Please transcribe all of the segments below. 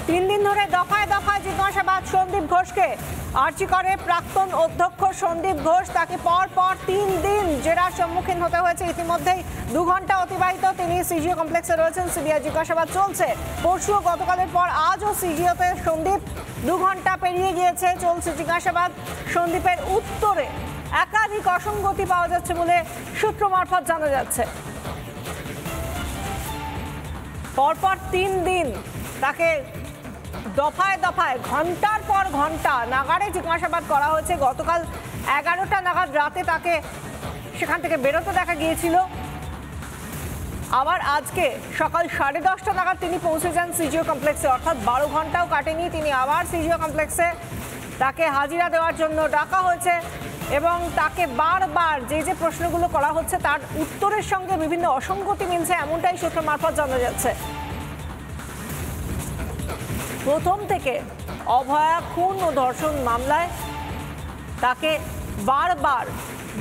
3 দিন ধরে দফায় দফায় জিজ্ঞাসাবাদ সন্দীপ ঘোষকে। আরজি করে প্রাক্তন অধ্যক্ষ সন্দীপ ঘোষ, তাকে পর 3 দিন জেরার সম্মুখীন হতে হয়েছে। ইতিমধ্যেই 2 ঘন্টা অতিবাহিত, তিনি সিজিও কমপ্লেক্সে রয়েছেন, সিবিআই জিজ্ঞাসাবাদ চলছে। পরশু গতকালের পর আজও সিজিওতে সন্দীপ, 2 ঘন্টা পেরিয়ে গিয়েছে, চলছে জিজ্ঞাসাবাদ। সন্দীপের উত্তরে একাধিক অসঙ্গতি পাওয়া যাচ্ছে বলে সূত্র মারফত জানা যাচ্ছে। পরপর 3 দিন তাকে দফায় দফায় ঘন্টার পর ঘন্টা নাগাড়ে জিজ্ঞাসাবাদ করা হয়েছে। গতকাল 11টা নাগাদ রাতে তাকে সেখান থেকে বেরোতে দেখা গিয়েছিল। আবার আজকে সকাল 10:30টা নাগাদ তিনি পৌঁছে যান সিজিও কমপ্লেক্সে, অর্থাৎ 12 ঘন্টাও কাটেনি। তিনি আবার সিজিও কমপ্লেক্সে, তাকে হাজিরা দেওয়ার জন্য ডাকা হয়েছে এবং তাকে বারবার যে প্রশ্নগুলো করা হচ্ছে তার উত্তরের সঙ্গে বিভিন্ন অসঙ্গতি মিলছে, এমনটাই সূত্র মারফত জানা যাচ্ছে। প্রথম থেকে অভয়া খুন ও ধর্ষণ মামলায় তাকে বারবার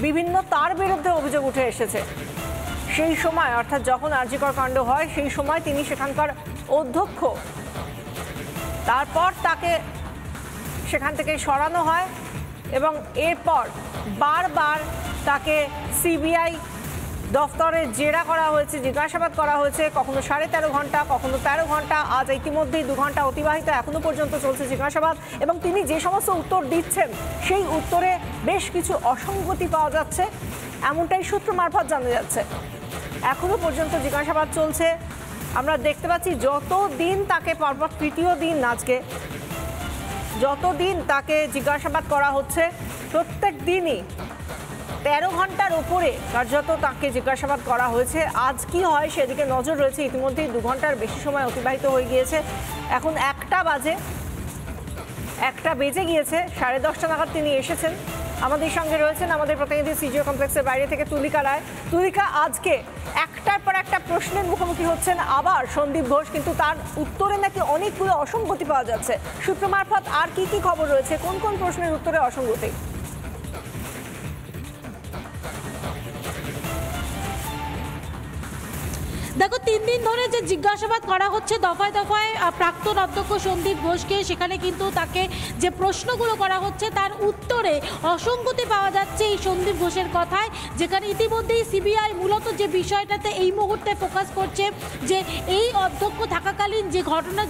বিভিন্ন তার বিরুদ্ধে অভিযোগ উঠে এসেছে। সেই সময়, অর্থাৎ যখন আরজিকর কাণ্ড হয়, সেই সময় তিনি সেখানকার অধ্যক্ষ। তারপর তাকে সেখান থেকে সরানো হয় এবং এরপর বারবার তাকে সিবিআই দফতরে জেরা করা হয়েছে, জিজ্ঞাসাবাদ করা হয়েছে, কখনো 13.5 ঘন্টা, কখনো 13 ঘন্টা। আজ ইতিমধ্যেই 2 ঘন্টা অতিবাহিত, এখনো পর্যন্ত চলছে জিজ্ঞাসাবাদ এবং তিনি যে সমস্ত উত্তর দিচ্ছেন সেই উত্তরে বেশ কিছু অসঙ্গতি পাওয়া যাচ্ছে, এমনটাই সূত্র মারফত জানা যাচ্ছে। এখনো পর্যন্ত জিজ্ঞাসাবাদ চলছে। আমরা দেখতে পাচ্ছি যতদিন তাকে পরপর, 3য় দিন আজকে, যতদিন তাকে জিজ্ঞাসাবাদ করা হচ্ছে প্রত্যেক দিনই 13 ঘন্টার উপরে কার্যত তাকে জিজ্ঞাসাবাদ করা হয়েছে। আজ কি হয় সেদিকে নজর রয়েছে। ইতিমধ্যেই 2 ঘন্টার বেশি সময় অতিবাহিত হয়ে গিয়েছে। এখন 1টা বেজে গিয়েছে, 10:30টা নাগাদ তিনি এসেছেন। আমাদের সঙ্গে রয়েছেন আমাদের প্রতিনিধি সিজিও কমপ্লেক্সের বাইরে থেকে তুলিকা রায়। তুলিকা, আজকে একটার পর একটা প্রশ্নের মুখোমুখি হচ্ছেন আবার সন্দীপ ঘোষ, কিন্তু তার উত্তরে নাকি অনেকগুলো অসঙ্গতি পাওয়া যাচ্ছে। সূত্র মারফত আর কি খবর রয়েছে, কোন কোন প্রশ্নের উত্তরে অসঙ্গতি? দেখো, 3 দিন ধরে যে জিজ্ঞাসাবাদ করা হচ্ছে দফায় দফায় প্রাক্তন অধ্যক্ষ সন্দীপ ঘোষকে, সেখানে কিন্তু তাকে যে প্রশ্নগুলো করা হচ্ছে তার উত্তরে অসঙ্গতি পাওয়া যাচ্ছে এই সন্দীপ ঘোষের কথায়। যেখানে ইতিমধ্যেই সিবিআই মূলত যে বিষয়টাতে এই মুহূর্তে ফোকাস করছে, যে এই অধ্যক্ষ থাকাকালীন যে ঘটনা,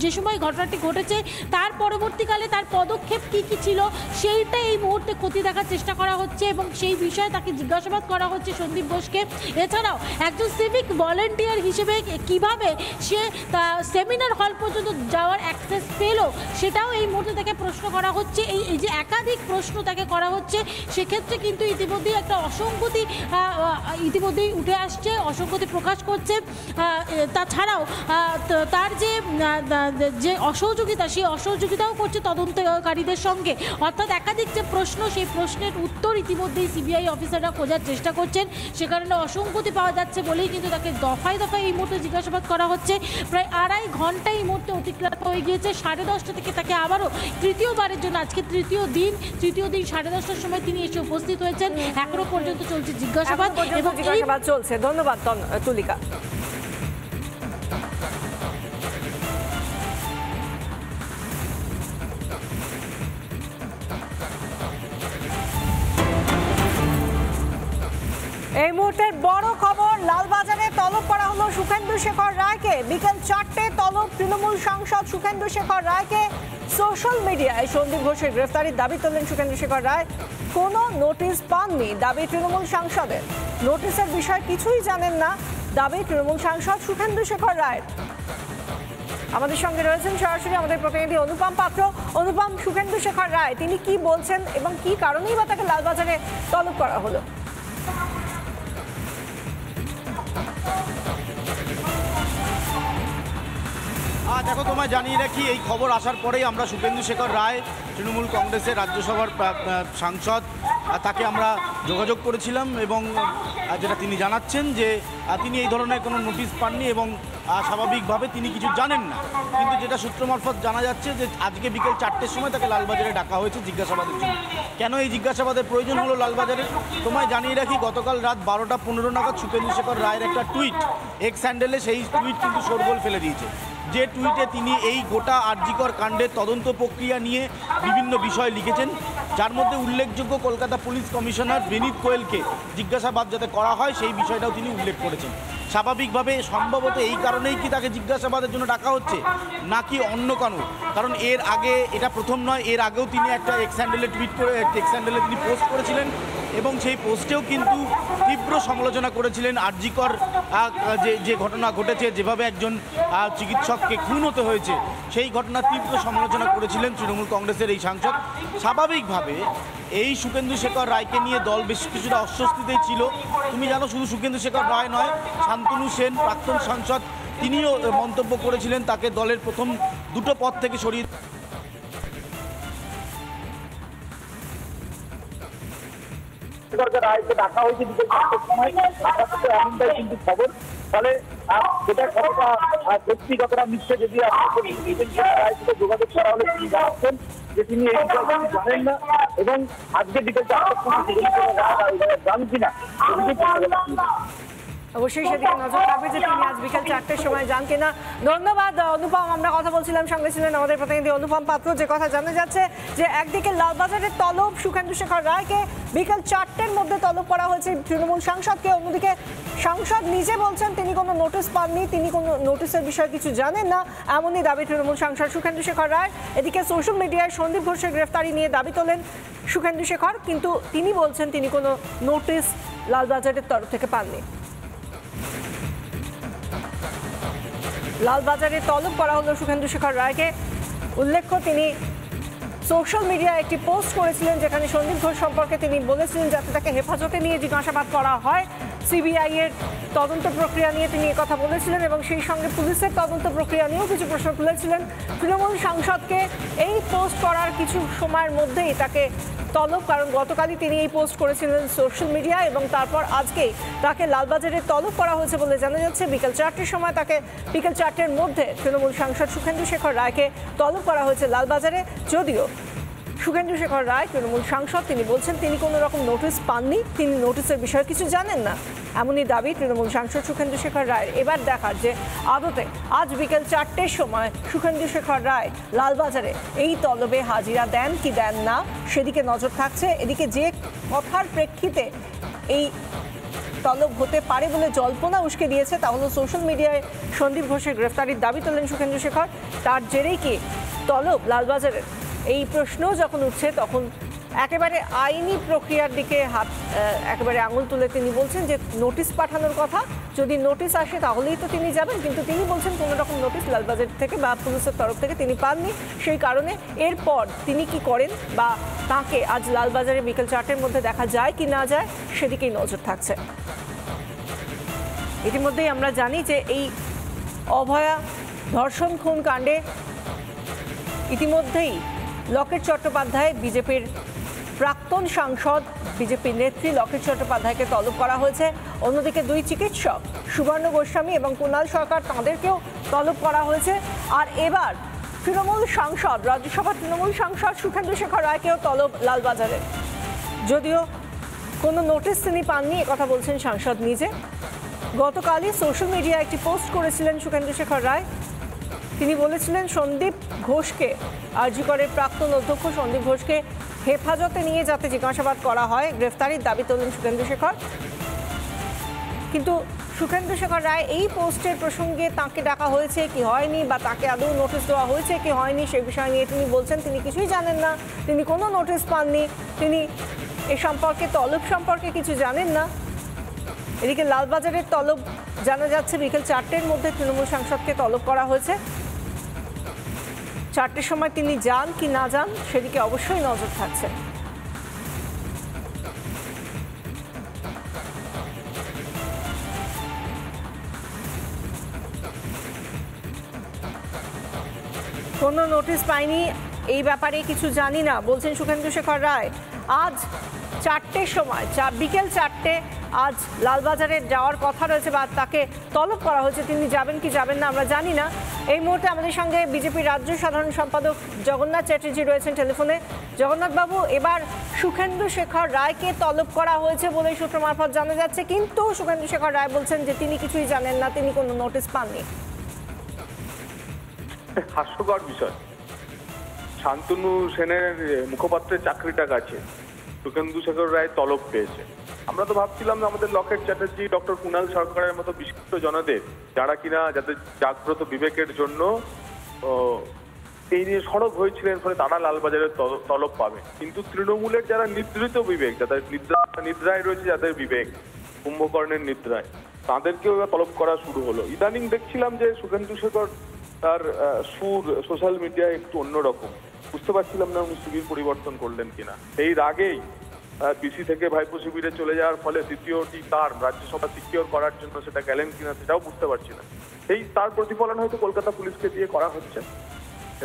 যে সময় ঘটনাটি ঘটেছে তার পরবর্তীকালে তার পদক্ষেপ কী কী ছিল সেইটা এই মুহূর্তে খতিয়ে দেখার চেষ্টা করা হচ্ছে এবং সেই বিষয়ে তাকে জিজ্ঞাসাবাদ করা হচ্ছে সন্দীপ ঘোষকে। এছাড়াও একজন সিভিক ভলেন্টিয়ার হিসেবে কিভাবে সে সেমিনার হল পর্যন্ত যাওয়ার অ্যাক্সেস পেল সেটাও এই মুহূর্তে তাকে প্রশ্ন করা হচ্ছে। এই যে একাধিক প্রশ্ন তাকে করা হচ্ছে, সেক্ষেত্রে কিন্তু ইতিমধ্যেই একটা অসঙ্গতি ইতিমধ্যেই উঠে আসছে, অসঙ্গতি প্রকাশ করছে। তাছাড়াও তার যে অসহযোগিতা, সেই অসহযোগিতাও করছে তদন্তকারীদের সঙ্গে। অর্থাৎ একাধিক যে প্রশ্ন, সেই প্রশ্নের উত্তর ইতিমধ্যেই সিবিআই অফিসাররা খোঁজার চেষ্টা করছেন। সে কারণে অসঙ্গতি পাওয়া যাচ্ছে বলেই কিন্তু তাকে দফায় দফায় এই মুহূর্তে জিজ্ঞাসাবাদ করা হচ্ছে। প্রায় 2.5 ঘন্টা এই মুহূর্তে অতিক্রান্ত হয়ে গিয়েছে। 10:30টা থেকে তাকে আবারও তৃতীয়বারের জন্য, আজকে তৃতীয় দিন 10:30টার সময় তিনি এসে উপস্থিত হয়েছেন। এখনো পর্যন্ত চলছে জিজ্ঞাসাবাদ এবং জিজ্ঞাসাবাদ চলছে। ধন্যবাদ তুলিকা। এই মুহূর্তের বড় খবর, লালবাজারে তলব করা হলো সুখেন্দু শেখর রায়কে। বিকেল 4টে তলব তৃণমূল সাংসদ সুখেন্দু শেখর রায়কে। সোশ্যাল মিডিয়ায় সন্দীপ ঘোষের গ্রেফতারির দাবি তুললেন সুখেন্দু শেখর রায়। কোনো নোটিশ পাননি দাবি তৃণমূল সাংসদের। নোটিশের বিষয় কিছুই জানেন না দাবি তৃণমূল সাংসদ সুখেন্দু শেখর রায়। আমাদের সঙ্গে রয়েছেন সরাসরি আমাদের প্রতিনিধি অনুপম পাত্র। অনুপম, সুখেন্দু শেখর রায় তিনি কি বলছেন এবং কি কারণেই বা তাকে লালবাজারে তলব করা হলো? দেখো, তোমায় জানিয়ে রাখি, এই খবর আসার পরেই আমরা সুখেন্দু শেখর রায়, তৃণমূল কংগ্রেসের রাজ্যসভার সাংসদ, তাকে আমরা যোগাযোগ করেছিলাম এবং যেটা তিনি জানাচ্ছেন যে তিনি এই ধরনের কোনো নোটিশ পাননি এবং স্বাভাবিকভাবে তিনি কিছু জানেন না। কিন্তু যেটা সূত্র মারফত জানা যাচ্ছে যে আজকে বিকেল 4টের সময় তাকে লালবাজারে ডাকা হয়েছে জিজ্ঞাসাবাদের জন্য। কেন এই জিজ্ঞাসাবাদের প্রয়োজন হলো লালবাজারে? তোমায় জানিয়ে রাখি, গতকাল রাত 12টা 15 নাগাদ সুখেন্দু শেখর রায়ের একটা টুইট এক্স হ্যান্ডেলে, সেই টুইট কিন্তু শোরগোল ফেলে দিয়েছে। যে টুইটে তিনি এই গোটা আরজিকর কাণ্ডের তদন্ত প্রক্রিয়া নিয়ে বিভিন্ন বিষয় লিখেছেন, যার মধ্যে উল্লেখযোগ্য কলকাতা পুলিশ কমিশনার বিনীত গোয়েলকে জিজ্ঞাসাবাদ যাতে করা হয় সেই বিষয়টাও তিনি উল্লেখ করেছেন। স্বাভাবিকভাবে সম্ভবত এই কারণেই কি তাকে জিজ্ঞাসাবাদের জন্য ডাকা হচ্ছে, নাকি অন্য কারণ? কারণ এর আগে এটা প্রথম নয়, এর আগেও তিনি একটা এক্স হ্যান্ডেলে টুইট করে এক্স হ্যান্ডেলে তিনি পোস্ট করেছিলেন এবং সেই পোস্টেও কিন্তু তীব্র সমালোচনা করেছিলেন আরজিকর যে ঘটনা ঘটেছে, যেভাবে একজন চিকিৎসককে খুন হতে হয়েছে, সেই ঘটনার তীব্র সমালোচনা করেছিলেন তৃণমূল কংগ্রেসের এই সাংসদ। স্বাভাবিকভাবে এই সুখেন্দু শেখর রায়কে নিয়ে দল বেশ কিছুটা অস্বস্তিতেই ছিল। তুমি জানো, শুধু সুখেন্দু শেখর রায় নয়, শান্তনু সেন প্রাক্তন সাংসদ, তিনিও মন্তব্য করেছিলেন তাকে দলের প্রথম দুটো পদ থেকে সরিয়ে রায়কে ডাকা হয়েছে বিকেল 4টার সময়, এমনটাই কিন্তু খবর। ফলে যেটা কতটা সত্যি কতটা মিথ্যে যদি রায়ের সাথে যোগাযোগ করা হলে তিনি জানাচ্ছেন যে তিনি এই বিষয়টি জানেন না এবং আজকে বিকেল 4টার সময় জান কিনা অবশ্যই সেদিকে নজর রাখবে যে তিনি আজ বিকেল 4টের সময় যান কিনা। ধন্যবাদ অনুপম। আমরা কথা বলছিলাম, সঙ্গে ছিলেন আমাদের প্রতিনিধি অনুপম পাত্র। যে কথা জানা যাচ্ছে যে একদিকে লালবাজারের তলব সুখেন্দু শেখর রায়কে, বিকেল 4টের মধ্যে তলব করা হয়েছে তৃণমূল সাংসদকে। অন্যদিকে সাংসদ নিজে বলছেন তিনি কোনো নোটিশ পাননি, তিনি কোনো নোটিশের বিষয়ে কিছু জানেন না, এমনই দাবি তৃণমূল সাংসদ সুখেন্দু শেখর রায়। এদিকে সোশ্যাল মিডিয়ায় সন্দীপ ঘোষের গ্রেফতারি নিয়ে দাবি তোলেন সুখেন্দু শেখর, কিন্তু তিনি বলছেন তিনি কোনো নোটিশ লালবাজারের তরফ থেকে পাননি। লালবাজারে তলব করা হলো সুখেন্দু শেখর রায়কে। উল্লেখ্য, তিনি সোশ্যাল মিডিয়ায় একটি পোস্ট করেছিলেন যেখানে সন্দীপ ঘোষ সম্পর্কে তিনি বলেছিলেন যাতে তাকে হেফাজতে নিয়ে জিজ্ঞাসাবাদ করা হয়। সিবিআই এর তদন্ত প্রক্রিয়া নিয়ে তিনি কথা বলেছিলেন এবং সেই সঙ্গে পুলিশের তদন্ত প্রক্রিয়া নিয়েও কিছু প্রশ্ন তুলেছিলেন। তৃণমূল সাংসদকে এই পোস্ট করার কিছু সময়ের মধ্যেই তাকে তলব, কারণ গতকালই তিনি এই পোস্ট করেছিলেন সোশ্যাল মিডিয়া এবং তারপর আজকেই তাকে লালবাজারে তলব করা হয়েছে বলে জানা যাচ্ছে। বিকেল 4টের সময় তাকে বিকেল 4টের মধ্যে তৃণমূল সাংসদ সুখেন্দু শেখর রায়কে তলব করা হয়েছে লালবাজারে। যদিও সুখেন্দু শেখর রায় তৃণমূল সাংসদ, তিনি বলছেন তিনি কোনো রকম নোটিশ পাননি, তিনি নোটিশের বিষয়ে কিছু জানেন না, এমনই দাবি তৃণমূল সাংসদ সুখেন্দু শেখর রায়ের। এবার দেখার যে আদতে আজ বিকেল 4টের সময় সুখেন্দু শেখর রায় লালবাজারে এই তলবে হাজিরা দেন কি দেন না, সেদিকে নজর থাকছে। এদিকে যে কথার প্রেক্ষিতে এই তলব হতে পারে বলে জল্পনা উস্কে দিয়েছে তা হলো সোশ্যাল মিডিয়ায় সন্দীপ ঘোষের গ্রেফতারির দাবি তোলেন সুখেন্দু শেখর। তার জেরেই কি তলব লালবাজারের, এই প্রশ্ন যখন উঠছে তখন একেবারে আইনি প্রক্রিয়ার দিকে একেবারে আঙুল তুলে তিনি বলছেন যে নোটিশ পাঠানোর কথা, যদি নোটিশ আসে তাহলেই তো তিনি যাবেন, কিন্তু তিনি বলছেন কোনো রকম নোটিশ লালবাজার থেকে বা পুলিশের তরফ থেকে তিনি পাননি। সেই কারণে এরপর তিনি কি করেন বা তাকে আজ লালবাজারে বিকেল 4টের মধ্যে দেখা যায় কি না যায় সেদিকেই নজর থাকছে। ইতিমধ্যেই আমরা জানি যে এই অভয়া ধর্ষণ খুন কাণ্ডে ইতিমধ্যেই লকেট চট্টোপাধ্যায়, বিজেপির প্রাক্তন সাংসদ, বিজেপির নেত্রী লকেট চট্টোপাধ্যায়কে তলব করা হয়েছে। অন্যদিকে দুই চিকিৎসক সুবর্ণ গোস্বামী এবং কুণাল সরকার, তাঁদেরকেও তলব করা হয়েছে। আর এবার তৃণমূল সাংসদ, রাজ্যসভার তৃণমূল সাংসদ সুখেন্দু শেখর রায়কেও তলব লালবাজারে। যদিও কোনো নোটিশ তিনি পাননি, কথা বলছেন সাংসদ নিজে। গতকালই সোশ্যাল মিডিয়ায় একটি পোস্ট করেছিলেন সুখেন্দু শেখর রায়। তিনি বলেছিলেন সন্দীপ ঘোষকে, আরজিকরের প্রাক্তন অধ্যক্ষ সন্দীপ ঘোষকে হেফাজতে নিয়ে যাতে জিজ্ঞাসাবাদ করা হয়, গ্রেফতারির দাবি তোলেন সুখেন্দু শেখর। কিন্তু সুখেন্দু শেখর রায় এই পোস্টের প্রসঙ্গে তাকে ডাকা হয়েছে কি হয়নি বা তাকে আদৌ নোটিশ দেওয়া হয়েছে কি হয়নি সেই বিষয় নিয়ে তিনি বলছেন তিনি কিছুই জানেন না, তিনি কোনো নোটিশ পাননি, তিনি এ সম্পর্কে তলব সম্পর্কে কিছু জানেন না। এদিকে লালবাজারের তলব জানা যাচ্ছে বিকেল 4টের মধ্যে তৃণমূল সাংসদকে তলব করা হয়েছে। 4টের সময় তিনি যান কি না যান সেদিকে অবশ্যই নজর থাকছে। কোনো নোটিশ পাইনি, এই ব্যাপারে কিছু জানি না বলছেন সুখেন্দু শেখর রায়। আজ 4টের সময় বিকেল 4টে আজ লালবাজারে যাওয়ার কথা রয়েছে বা তাকে তলব করা হয়েছে। তিনি যাবেন কি যাবেন না আমরা জানি না। এই মুহূর্তে আমাদের সঙ্গে বিজেপির রাজ্য সাধারণ সম্পাদক জগন্নাথ চ্যাটার্জি রয়েছেন টেলিফোনে। জগন্নাথবাবু, এবার সুখেন্দু শেখর রায়কে তলব করা হয়েছে বলে সূত্র মারফত জানা যাচ্ছে, কিন্তু সুখেন্দু শেখর রায় বলছেন যে তিনি কিছুই জানেন না, তিনি কোনো নোটিশ পাননি। হাস্যকর বিষয়, শান্তনু সেনের মুখপাত্রের চাকরিটা গেছে, সুখেন্দু শেখর রায় তলব পেয়েছে। আমরা তো ভাবছিলাম যে আমাদের লকেট চ্যাটার্জি, ডক্টর কুণাল সরকারের মতো বিশিষ্ট জনদের যারা কিনা যাদের জাগ্রত বিবেকের জন্য এই নিয়ে সরব হয়েছিলেন, ফলে তারা লালবাজারের তলব পাবে। কিন্তু তৃণমূলের যারা নিদ্রিত বিবেক, যাদের নিদ্রায় রয়েছে, যাদের বিবেক কুম্ভকর্ণের নিদ্রায়, তাদেরকেও তলব করা শুরু হলো। ইদানিং দেখছিলাম যে সুখেন্দু শেখর তার সুর সোশ্যাল মিডিয়ায় একটু অন্যরকম, বুঝতে পারছিলাম না উনি শিবির পরিবর্তন করলেন কিনা। এই রাগেই পিসি থেকে ভাইপো শিবিরে চলে যাওয়ার ফলে দ্বিতীয়টি তার রাজ্যসভা সিকিওর করার জন্য সেটা গেলেন কিনা সেটাও বুঝতে পারছি না। এই তার প্রতিফলন হয়তো কলকাতা পুলিশকে দিয়ে করা হচ্ছে,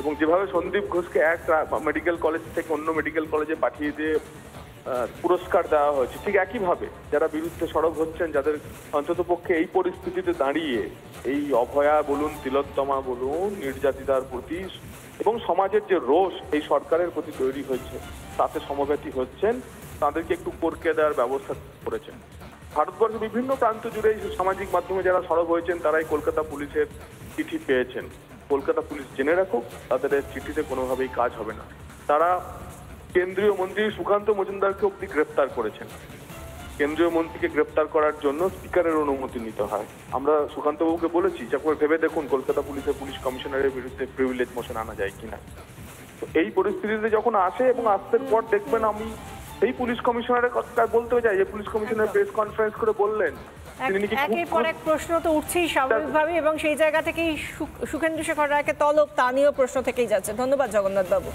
এবং যেভাবে সন্দীপ ঘোষকে এক মেডিকেল কলেজ থেকে অন্য মেডিকেল কলেজে পাঠিয়ে দিয়ে পুরস্কার দেওয়া হয়েছে, ঠিক একইভাবে যারা বিরুদ্ধে সরব হচ্ছেন, যাদের অন্ততপক্ষে এই পরিস্থিতিতে দাঁড়িয়ে এই অভয়া বলুন, তিলোত্তমা বলুন, নির্যাতিতার প্রতি এবং সমাজের যে রোষ এই সরকারের প্রতি তৈরি হয়েছে তাতে সমব্যথী হচ্ছেন, তাদেরকে একটু করকে দেওয়ার ব্যবস্থা করেছেন। ভারতবর্ষের বিভিন্ন প্রান্ত জুড়ে সামাজিক মাধ্যমে যারা সরব হয়েছেন তারাই কলকাতা পুলিশের চিঠি পেয়েছেন। কলকাতা পুলিশ জেনে রাখুক, তাদের চিঠিতে কোনোভাবেই কাজ হবে না। তারা কেন্দ্রীয় মন্ত্রী সুকান্ত মজুমদারকে অব্দি গ্রেপ্তার করেছেন। কেন্দ্রীয় মন্ত্রীকে গ্রেপ্তার করার জন্য স্পিকারের অনুমতি নিতে হয়। আমরা সুকান্তবাবুকে বলেছি যে একবার ভেবে দেখুন কলকাতা পুলিশের পুলিশ কমিশনারের বিরুদ্ধে প্রিভিলেজ মোশন আনা যায় কিনা। তো এই পরিস্থিতিতে যখন আসে এবং আসতের পর দেখবেন, আমি এই পুলিশ কমিশনারের কথা বলতে চাই যে পুলিশ কমিশনার প্রেস কনফারেন্স করে বললেন একের পর এক প্রশ্ন তো উঠছেই স্বাভাবিকভাবে, এবং সেই জায়গা থেকেই সুখেন্দু শেখর রায়কে তলব তা নিয়েও প্রশ্ন থেকেই যাচ্ছে। ধন্যবাদ জগন্নাথ বাবু।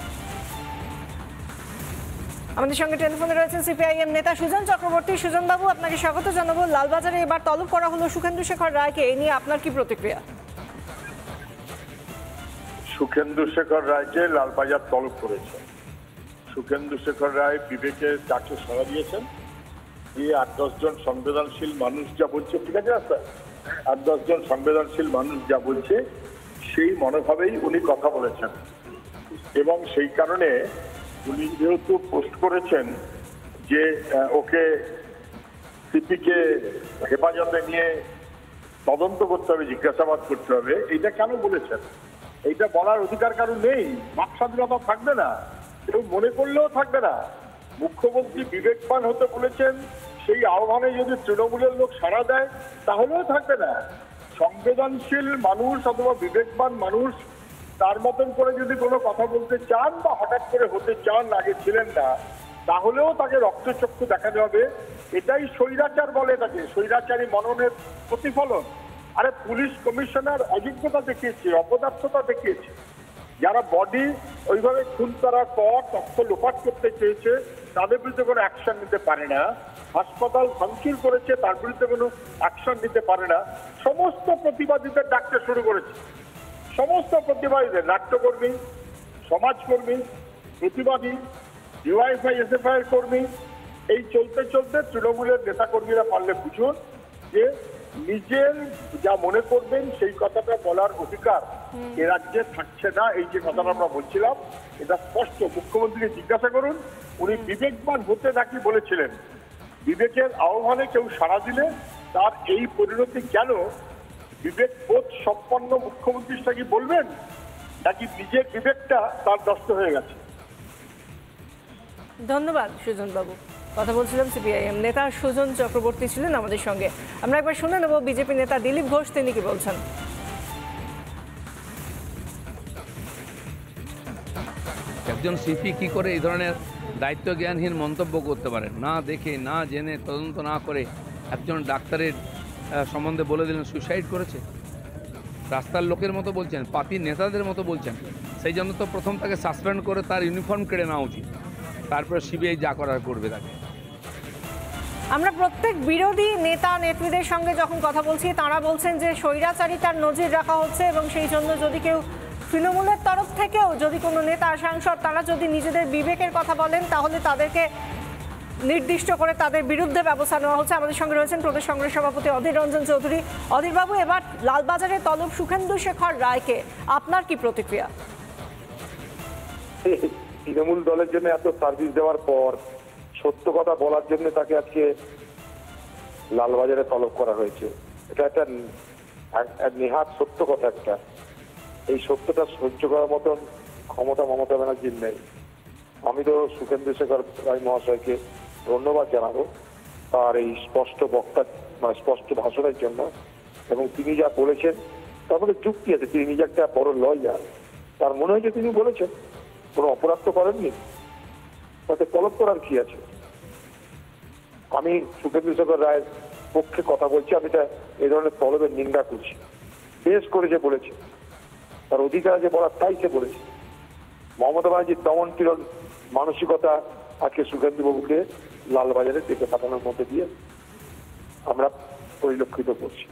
আমাদের সঙ্গে টেলিফোনে রয়েছেন সিপিআইএম নেতা সুজন চক্রবর্তী। সুজন বাবু, আপনাকে স্বাগত জানাবো। লালবাজারে এবার তলব করা হলো সুখেন্দু শেখর রায়কে, এই নিয়ে আপনার কি প্রতিক্রিয়া? সুখেন্দু শেখর রায়কে লালবাজার তলব করেছে। সুখেন্দু শেখর রায় বিবেকের ডাকে সাড়া দিয়েছেন। দিয়ে 8-10 জন সংবেদনশীল মানুষ যা বলছে, ঠিক আছে স্যার, 8-10 জন সংবেদনশীল মানুষ যা বলছে সেই মনোভাবেই উনি কথা বলেছেন, এবং সেই কারণে উনি যেহেতু পোস্ট করেছেন যে ওকে সিপিকে হেফাজতে নিয়ে তদন্ত করতে হবে, জিজ্ঞাসাবাদ করতে হবে, এইটা কেন বলেছেন? এইটা বলার অধিকার কারণ নেই, বাক স্বাধীনতা থাকবে না, কেউ মনে করলেও থাকবে না। মুখ্যমন্ত্রী বিবেকবান হতে বলেছেন, সেই আহ্বানে যদি তৃণমূলের লোক সাড়া দেয় তাহলেও থাকবে না। সংবেদনশীল মানুষ অথবা বিবেকবান মানুষ তার মতন করে যদি কোনো কথা বলতে চান বা হঠাৎ করে হতে চান, আগে ছিলেন না, তাহলেও তাকে রক্তচক্ষু দেখাতে হবে। এটাই স্বৈরাচার বলে, তাকে স্বৈরাচারী মননের প্রতিফলন। আরে পুলিশ কমিশনার অযোগ্যতা দেখিয়েছে, অপদার্থতা দেখিয়েছে। যারা বডি ওইভাবে খুন করার পর তথ্য লোপাট করতে চেয়েছে তাদের বিরুদ্ধে কোনো অ্যাকশন নিতে পারে না। হাসপাতাল ভাঙচুর করেছে, তার বিরুদ্ধে কোনো অ্যাকশন নিতে পারে না। সমস্ত প্রতিবাদীদের ডাকতে শুরু করেছে, সমস্ত প্রতিবাদীদের, নাট্যকর্মী, সমাজকর্মী, প্রতিবাদী, ডিওয়াইএফআই এসএফআই এর কর্মী। এই চলতে চলতে তৃণমূলের নেতাকর্মীরা পারলে বুঝুন যে নিজের যা মনে করবেন সেই কথাটা বলার অধিকার এ রাজ্যে থাকছে না। এই যে কথাটা আমরা বলছিলাম এটা স্পষ্ট। মুখ্যমন্ত্রীকে জিজ্ঞাসা করুন উনি বিবেকবান হতে নাকি বলেছিলেন। বিবেকের আহ্বানে কেউ সাড়া দিলে তার এই পরিণতি কেন? বিবেক বোধ সম্পন্ন মুখ্যমন্ত্রীটা কি বলবেন, নাকি নিজের বিবেকটা তার নষ্ট হয়ে গেছে? ধন্যবাদ সুজন বাবু। কথা বলছিলাম সিপিআইএম নেতা সুজন চক্রবর্তী ছিলেন আমাদের সঙ্গে। আমরা একবার শুনে নেব বিজেপি নেতা দিলীপ ঘোষ তিনি কি বলছেন। একজন সিপি কি করে এই ধরনের দায়িত্ব জ্ঞানহীন মন্তব্য করতে পারেন? না দেখে, না জেনে, তদন্ত না করে একজন ডাক্তারের সম্বন্ধে বলে দিলেন সুইসাইড করেছে। রাস্তার লোকের মতো বলছেন, পার্টির নেতাদের মতো বলছেন। সেই জন্য তো প্রথম তাকে সাসপেন্ড করে তার ইউনিফর্ম কেড়ে নেওয়া উচিত, তারপরে সিবিআই যা করার করবে তাকে। আমরা প্রত্যেক বিরোধী নেতা নেত্রীদের সঙ্গে যখন কথা বলছি তারা বলছেন যে স্বৈরাচারিতার নজির রাখা হচ্ছে, এবং সেই জন্য যদি কেউ তৃণমূলের তরফ থেকেও যদি কোনো নেতা সাংসদ তারা যদি নিজেদের বিবেকের কথা বলেন তাহলে তাদেরকে নির্দিষ্ট করে তাদের বিরুদ্ধে ব্যবস্থা নেওয়া হচ্ছে। আমাদের সঙ্গে রয়েছেন প্রদেশ কংগ্রেস সভাপতি অধীর রঞ্জন চৌধুরী। অধীরবাবু, এবার লালবাজারে তলব সুখেন্দু শেখর রায়কে, আপনার কি প্রতিক্রিয়া? তৃণমূল দলের জন্য এত সার্ভিস দেওয়ার পর সত্য কথা বলার জন্য তাকে আজকে লালবাজারে তলব করা হয়েছে। এটা একটা নেহাত সত্য কথা। একটা এই সত্যটা সহ্য করার মতন ক্ষমতা মমতা ব্যানার্জির নেই। আমি তো সুখেন্দু শেখর রায় মহাশয়কে ধন্যবাদ জানাবো তার এই স্পষ্ট স্পষ্ট ভাষণের জন্য, এবং তিনি যা বলেছেন তার মধ্যে যুক্তি আছে। তিনি নিজে একটা বড় লয়ার, তার মনে হয় যে তিনি বলেছেন কোনো অপরাধ তো করেননি, তাতে তলব করার কি আছে। আমি সুখেন্দু শেখর রায়ের পক্ষে কথা বলছি, আমি এই ধরনের তলবের নিন্দা করছি। বেশ করে যে বলেছে, তার অধিকার আছে বলার, তাই সে বলেছে। মমতা ব্যানার্জির দমন পীড়ন মানসিকতা আজকে সুখেন্দু বাবুকে লালবাজারে ডেকে পাঠানোর মধ্যে দিয়ে আমরা পরিলক্ষিত করছি।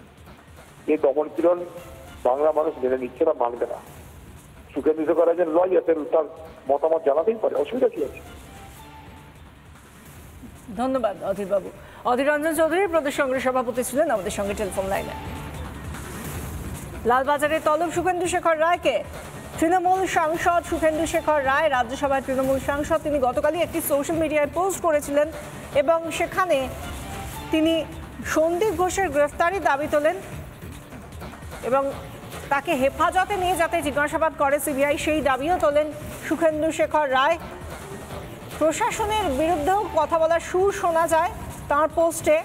এই দমন পীড়ন বাংলা মানুষ মেনে নিচ্ছে না, মানবে না। সুখেন্দু শেখর রায় লয়ার, তার মতামত জানাতেই পারে, অসুবিধা কি আছে। ধন্যবাদ অধীরবাবু। অধীর রঞ্জন চৌধুরী প্রদেশ কংগ্রেস সভাপতি ছিলেন আমাদের সঙ্গে টেলিফোন লাইনে। লালবাজারে তলব সুখেন্দু শেখর রায়কে। তৃণমূল সাংসদ সুখেন্দু শেখর রায়, রাজ্যসভায় তৃণমূল সাংসদ, তিনি গতকালই একটি সোশ্যাল মিডিয়ায় পোস্ট করেছিলেন এবং সেখানে তিনি সন্দীপ ঘোষের গ্রেফতারি দাবি তোলেন এবং তাকে হেফাজতে নিয়ে যাতে জিজ্ঞাসাবাদ করে সিবিআই, সেই দাবিও তোলেন সুখেন্দু শেখর রায়। প্রশাসনের বিরুদ্ধেও কথা বলার সুর শোনা যায় তাঁর পোস্টে।